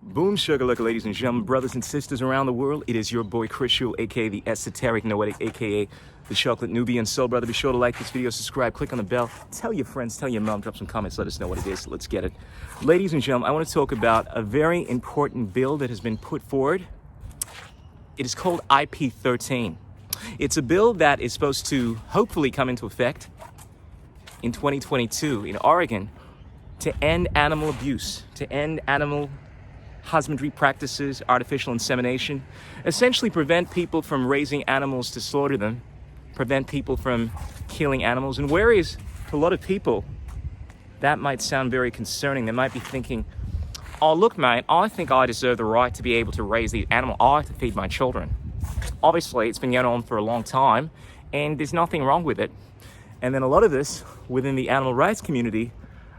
Boom shakalaka, ladies and gentlemen, brothers and sisters around the world. It is your boy Christian, aka the esoteric noetic, aka the chocolate Nubian soul brother. Be sure to like this video, subscribe, click on the bell, tell your friends, tell your mom, drop some comments, let us know what it is. Let's get it. Ladies and gentlemen, I want to talk about a very important bill that has been put forward. It is called IP13. It's a bill that is supposed to hopefully come into effect in 2022 in Oregon to end animal abuse, to end animal husbandry practices, artificial insemination, essentially prevent people from raising animals to slaughter them, prevent people from killing animals. And whereas to a lot of people, that might sound very concerning. They might be thinking, oh, look, mate, I think I deserve the right to be able to raise the animal. I have to feed my children. Obviously, it's been going on for a long time, and there's nothing wrong with it. And then a lot of us within the animal rights community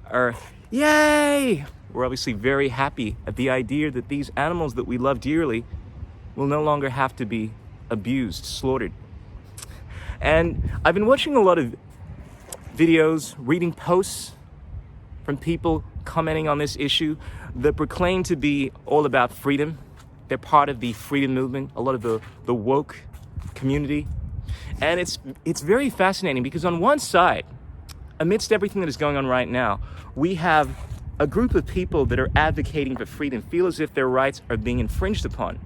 are, yay! We're obviously very happy at the idea that these animals that we love dearly will no longer have to be abused, slaughtered. And I've been watching a lot of videos, reading posts from people commenting on this issue that proclaim to be all about freedom. They're part of the freedom movement, a lot of the woke community. And it's very fascinating because on one side, amidst everything that is going on right now, we have a group of people that are advocating for freedom feel as if their rights are being infringed upon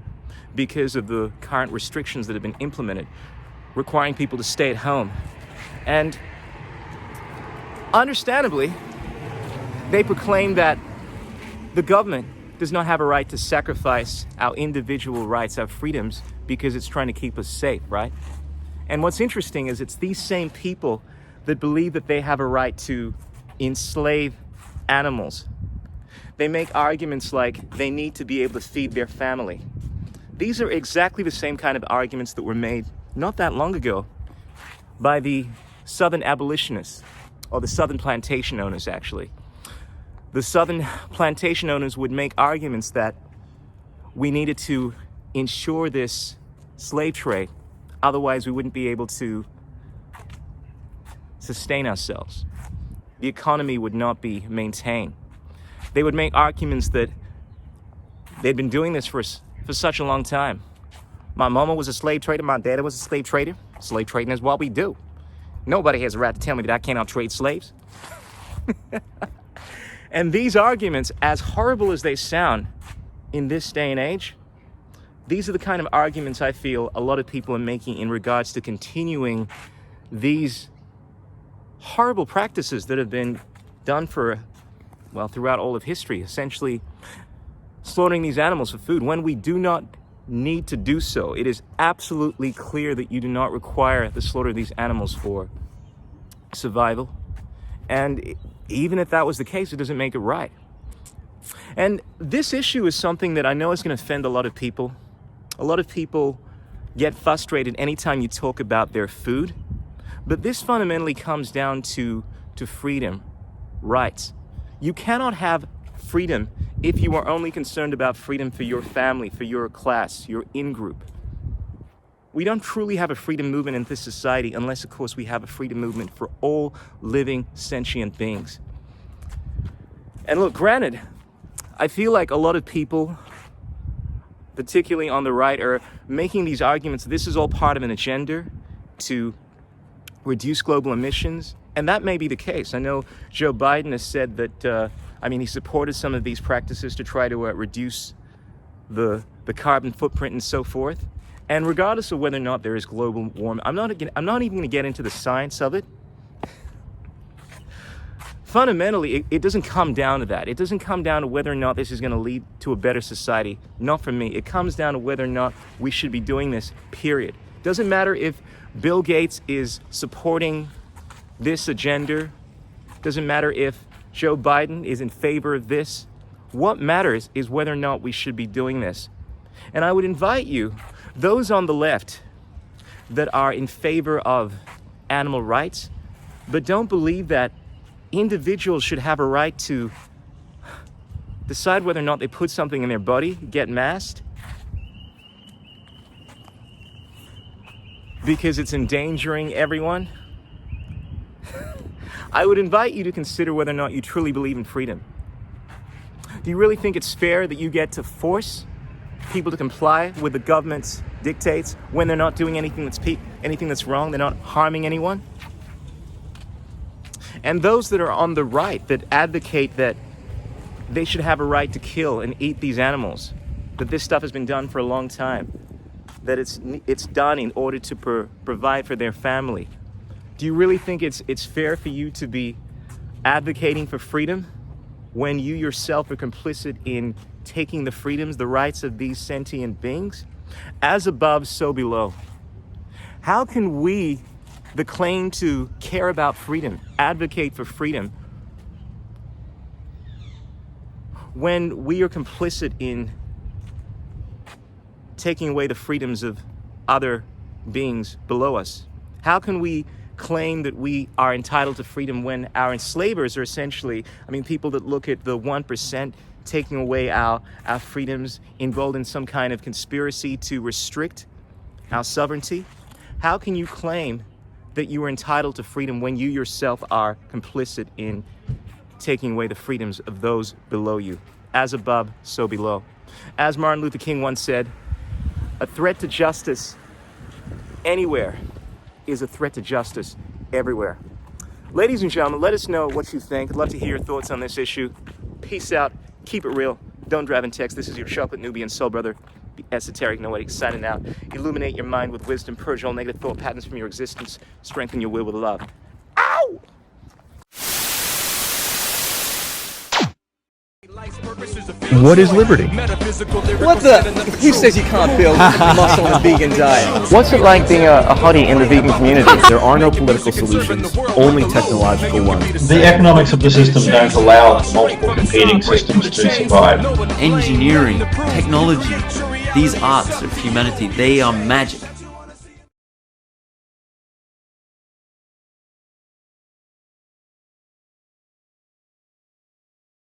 because of the current restrictions that have been implemented, requiring people to stay at home. And understandably, they proclaim that the government does not have a right to sacrifice our individual rights, our freedoms, because it's trying to keep us safe, right? And what's interesting is it's these same people that believe that they have a right to enslave animals. They make arguments like they need to be able to feed their family. These are exactly the same kind of arguments that were made not that long ago by the Southern abolitionists, or the Southern plantation owners, actually. The Southern plantation owners would make arguments that we needed to ensure this slave trade, otherwise we wouldn't be able to sustain ourselves. The economy would not be maintained. They would make arguments that they'd been doing this for such a long time. My mama was a slave trader, my daddy was a slave trader. Slave trading is what we do. Nobody has a right to tell me that I cannot trade slaves. And these arguments, as horrible as they sound in this day and age, these are the kind of arguments I feel a lot of people are making in regards to continuing these horrible practices that have been done throughout all of history, essentially slaughtering these animals for food when we do not need to do so. It is absolutely clear that you do not require the slaughter of these animals for survival. And even if that was the case, it doesn't make it right. And this issue is something that I know is going to offend a lot of people. A lot of people get frustrated anytime you talk about their food. But this fundamentally comes down to freedom, rights. You cannot have freedom if you are only concerned about freedom for your family, for your class, your in-group. We don't truly have a freedom movement in this society unless, of course, we have a freedom movement for all living sentient beings. And look, granted, I feel like a lot of people, particularly on the right, are making these arguments. This is all part of an agenda to reduce global emissions, and that may be the case. I know Joe Biden has said that, he supported some of these practices to try to reduce the carbon footprint and so forth. And regardless of whether or not there is global warming, I'm not even going to get into the science of it. Fundamentally, it doesn't come down to that. It doesn't come down to whether or not this is going to lead to a better society. Not for me. It comes down to whether or not we should be doing this, period. Doesn't matter if Bill Gates is supporting this agenda. Doesn't matter if Joe Biden is in favor of this. What matters is whether or not we should be doing this. And I would invite you, those on the left that are in favor of animal rights, but don't believe that individuals should have a right to decide whether or not they put something in their body, get masked, because it's endangering everyone. I would invite you to consider whether or not you truly believe in freedom. Do you really think it's fair that you get to force people to comply with the government's dictates when they're not doing anything that's wrong, they're not harming anyone? And those that are on the right that advocate that they should have a right to kill and eat these animals, that this stuff has been done for a long time, that it's done in order to provide for their family. Do you really think it's fair for you to be advocating for freedom when you yourself are complicit in taking the freedoms, the rights of these sentient beings? As above, so below. How can we, the claim to care about freedom, advocate for freedom, when we are complicit in taking away the freedoms of other beings below us? How can we claim that we are entitled to freedom when our enslavers are essentially, people that look at the 1% taking away our freedoms, involved in some kind of conspiracy to restrict our sovereignty? How can you claim that you are entitled to freedom when you yourself are complicit in taking away the freedoms of those below you? As above, so below. As Martin Luther King once said, a threat to justice anywhere is a threat to justice everywhere. Ladies and gentlemen, let us know what you think. I'd love to hear your thoughts on this issue. Peace out. Keep it real. Don't drive and text. This is your chocolate Nubian soul brother, the esoteric noetic, signing out. Illuminate your mind with wisdom. Purge all negative thought patterns from your existence. Strengthen your will with love. Ow! What is liberty? What the? Who says you can't build muscle on a vegan diet? What's it like being a hottie in the vegan community? There are no political solutions, only technological ones. The economics of the system don't allow multiple competing systems to survive. Engineering, technology, these arts of humanity, they are magic.